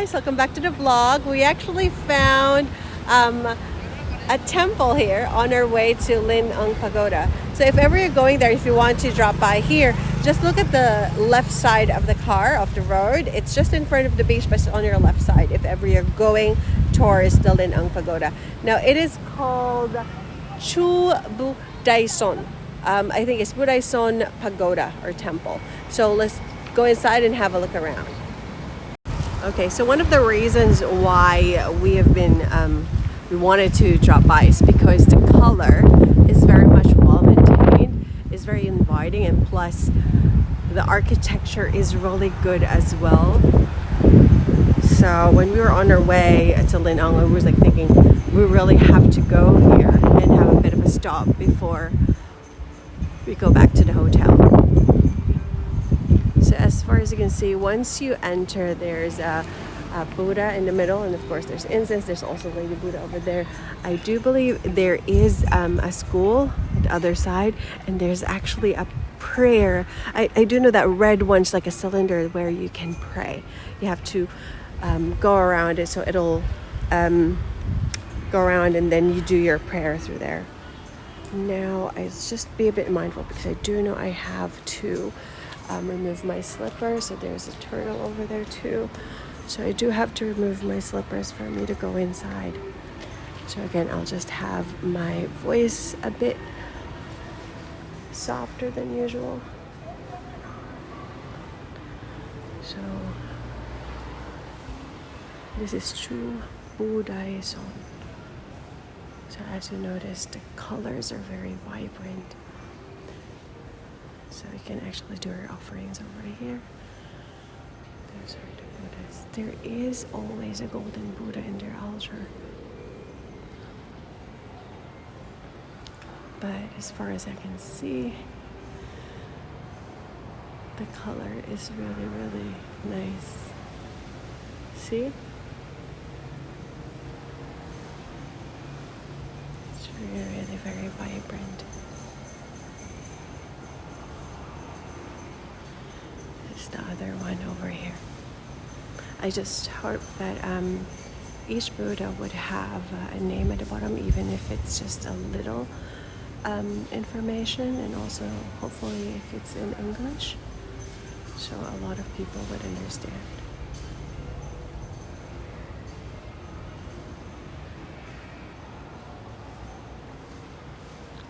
guys, welcome back to the vlog. We actually found a temple here on our way to Lin Ang Pagoda. So if ever you're going there, if you want to drop by here, just look at the left side of the car, of the road. It's just in front of the beach, but it's on your left side if ever you're going towards the Lin Ang Pagoda. Now it is called Chùa Bửu Đài Sơn. I think it's Buu Dai Sơn Pagoda or temple. So let's go inside and have a look around. Okay, so one of the reasons why we have been we wanted to drop by is because the color is very much well maintained, is very inviting, and plus the architecture is really good as well. So when we were on our way to Lin Ang, we was like thinking we really have to go here and have a bit of a stop before we go back to the hotel. So as far as you can see, once you enter, there's a Buddha in the middle, and of course there's incense. There's also Lady Buddha over there. I do believe there is a school at the other side, and there's actually a prayer. I do know that red one's like a cylinder where you can pray. You have to go around it, so it'll go around and then you do your prayer through there. Now I just be a bit mindful because I do know I have to remove my slippers. So there's a turtle over there too. So I do have to remove my slippers for me to go inside. So again, I'll just have my voice a bit softer than usual. So this is Chùa Bửu Đài Sơn. So as you notice, the colors are very vibrant. So we can actually do our offerings over here. Those are the Buddhas. There is always a golden Buddha in their altar. But as far as I can see, the color is really, really nice. See? Really very vibrant. There's the other one over here. I just hope that each Buddha would have a name at the bottom, even if it's just a little information, and also hopefully if it's in English, so a lot of people would understand.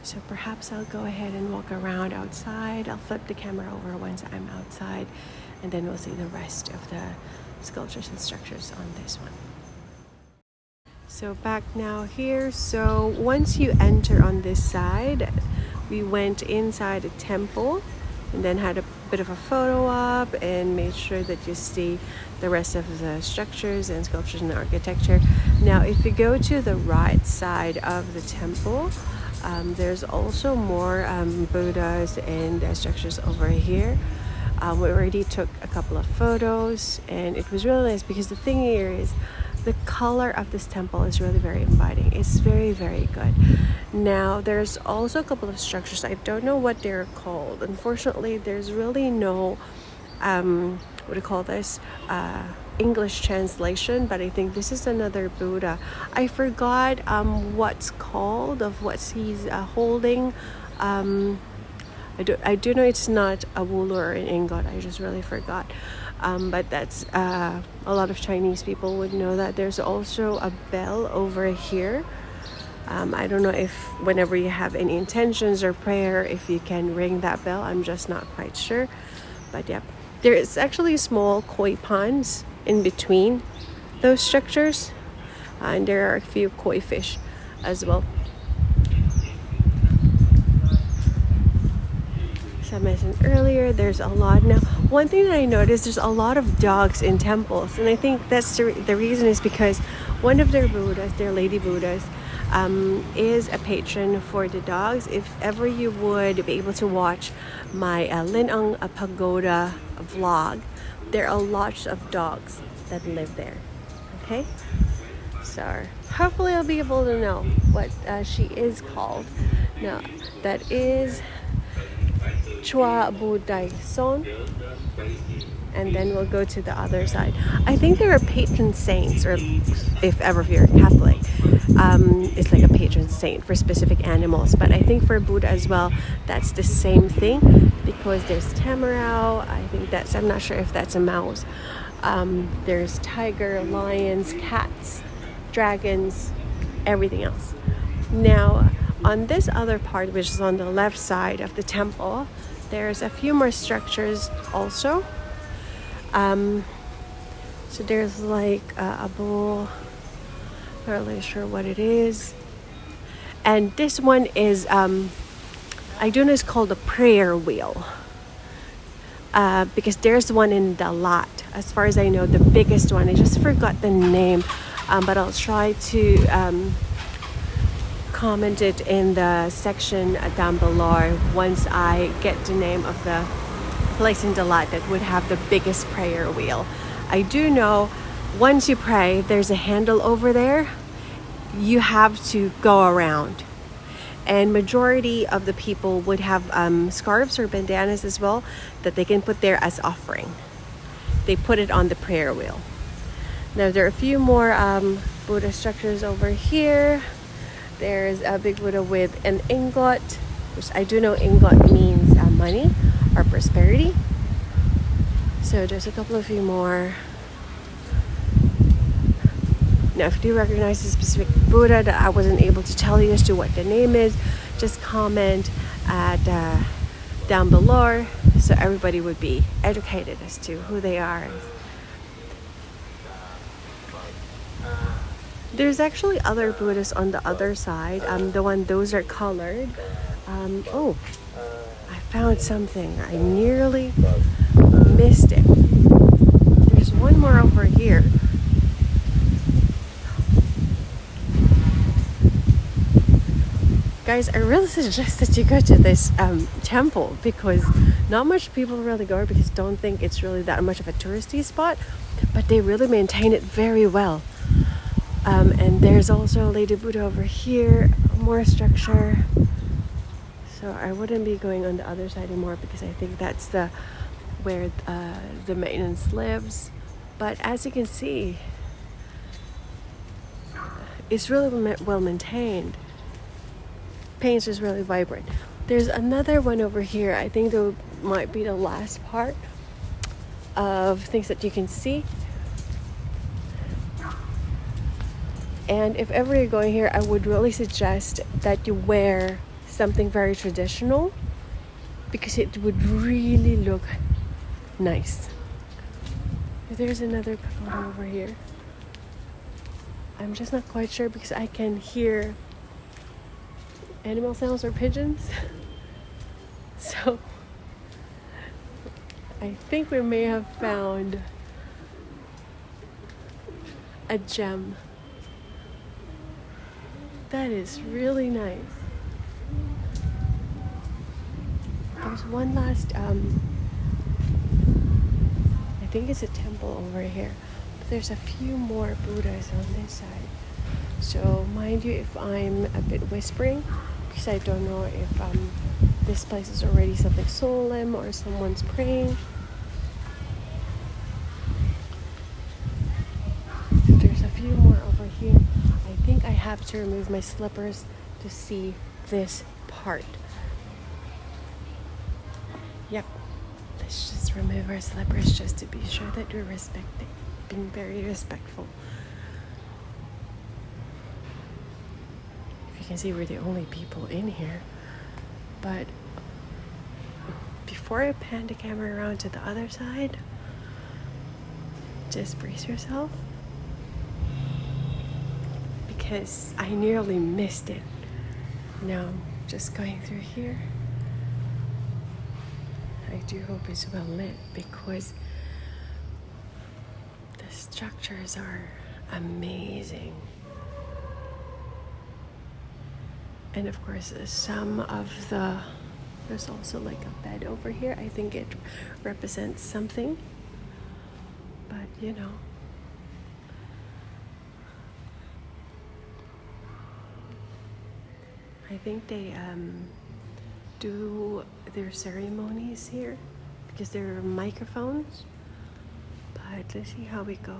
So perhaps I'll go ahead and walk around outside. I'll flip the camera over once I'm outside, and then we'll see the rest of the sculptures and structures on this one. So back now here. So once you enter on this side, we went inside a temple and then had a bit of a photo op and made sure that you see the rest of the structures and sculptures and architecture. Now if you go to the right side of the temple, there's also more Buddhas and structures over here. We already took a couple of photos, and it was really nice because the thing here is the color of this temple is really very inviting. It's very, very good. Now there's also a couple of structures. I don't know what they're called. Unfortunately, there's really no what do you call this, English translation, but I think this is another Buddha. I forgot what's called, of what he's holding. I do know it's not a wool or an ingot. I just really forgot. But that's a lot of Chinese people would know that. There's also a bell over here. I don't know if whenever you have any intentions or prayer, if you can ring that bell. I'm just not quite sure. But yeah, there is actually small koi ponds in between those structures, and there are a few koi fish as well. I mentioned earlier, there's a lot. Now one thing that I noticed, there's a lot of dogs in temples, and I think that's the reason is because one of their Buddhas, their Lady Buddhas, is a patron for the dogs. If ever you would be able to watch my Lin Ang Pagoda vlog, there are lots of dogs that live there. Okay, so hopefully I'll be able to know what she is called. Now that is Chùa Bửu Đài Sơn. and then we'll go to the other side. I think there are patron saints, or if ever you're Catholic, it's like a patron saint for specific animals. But I think for Buddha as well, that's the same thing, because there's Tamarau. I think that's, I'm not sure if that's a mouse. There's tiger, lions, cats, dragons, everything else. Now, on this other part, which is on the left side of the temple, there's a few more structures also. So there's like a bull, not really sure what it is. And this one is, I don't know, it's called a prayer wheel. Because there's one in the lot, as far as I know, the biggest one. I just forgot the name, but I'll try to comment it in the section down below once I get the name of the place in the lot that would have the biggest prayer wheel. I do know once you pray, there's a handle over there. You have to go around. And majority of the people would have scarves or bandanas as well that they can put there as offering. They put it on the prayer wheel. Now there are a few more Buddha structures over here. There's a big Buddha with an ingot, which I do know ingot means money or prosperity. So there's a couple of few more. Now, if you recognize a specific Buddha that I wasn't able to tell you as to what the name is, just comment at down below, so everybody would be educated as to who they are. There's actually other Buddhas on the other side. Those are colored. Oh, I found something. I nearly missed it. There's one more over here. Guys, I really suggest that you go to this temple, because not much people really go, because don't think it's really that much of a touristy spot, but they really maintain it very well. And there's also Lady Buddha over here, more structure. So I wouldn't be going on the other side anymore, because I think that's where the maintenance lives. But as you can see, it's really well maintained. Paint is really vibrant. There's another one over here. I think that might be the last part of things that you can see. And if ever you're going here, I would really suggest that you wear something very traditional, because it would really look nice. There's another pagoda over here. I'm just not quite sure, because I can hear animal sounds or pigeons. So I think we may have found a gem. That is really nice. There's one last I think it's a temple over here. But there's a few more Buddhas on this side. So mind you if I'm a bit whispering, because I don't know if this place is already something solemn or someone's praying. There's a few more over here. I think I have to remove my slippers to see this part. Yep. Let's just remove our slippers just to be sure that we're being very respectful. You can see we're the only people in here, but before I pan the camera around to the other side, just brace yourself, because I nearly missed it. Now I'm just going through here. I do hope it's well lit, because the structures are amazing. And of course, there's also like a bed over here. I think it represents something, but you know. I think they do their ceremonies here, because there are microphones But let's see how we go.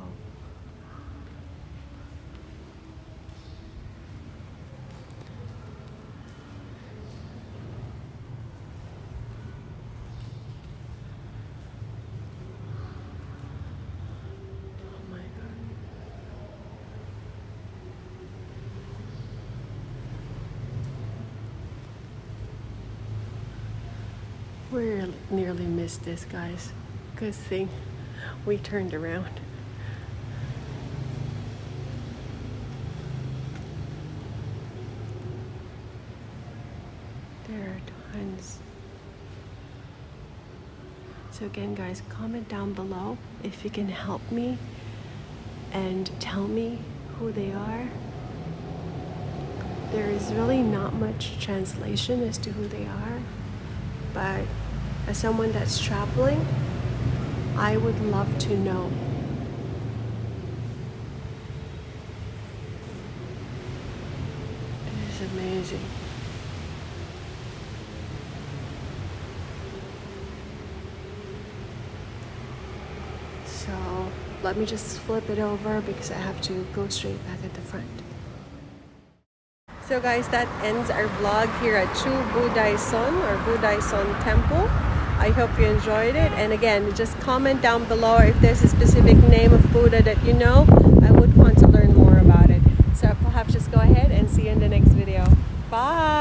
We nearly missed this, guys. Good thing we turned around. There are tons. So again, guys, comment down below if you can help me and tell me who they are. There is really not much translation as to who they are, but as someone that's traveling, I would love to know. It is amazing. So let me just flip it over because I have to go straight back at the front. So guys, that ends our vlog here at Buu Dai Sơn or Buu Dai Sơn Temple. I hope you enjoyed it. And again, just comment down below if there's a specific name of Buddha that you know. I would want to learn more about it. So perhaps just go ahead and see you in the next video. Bye!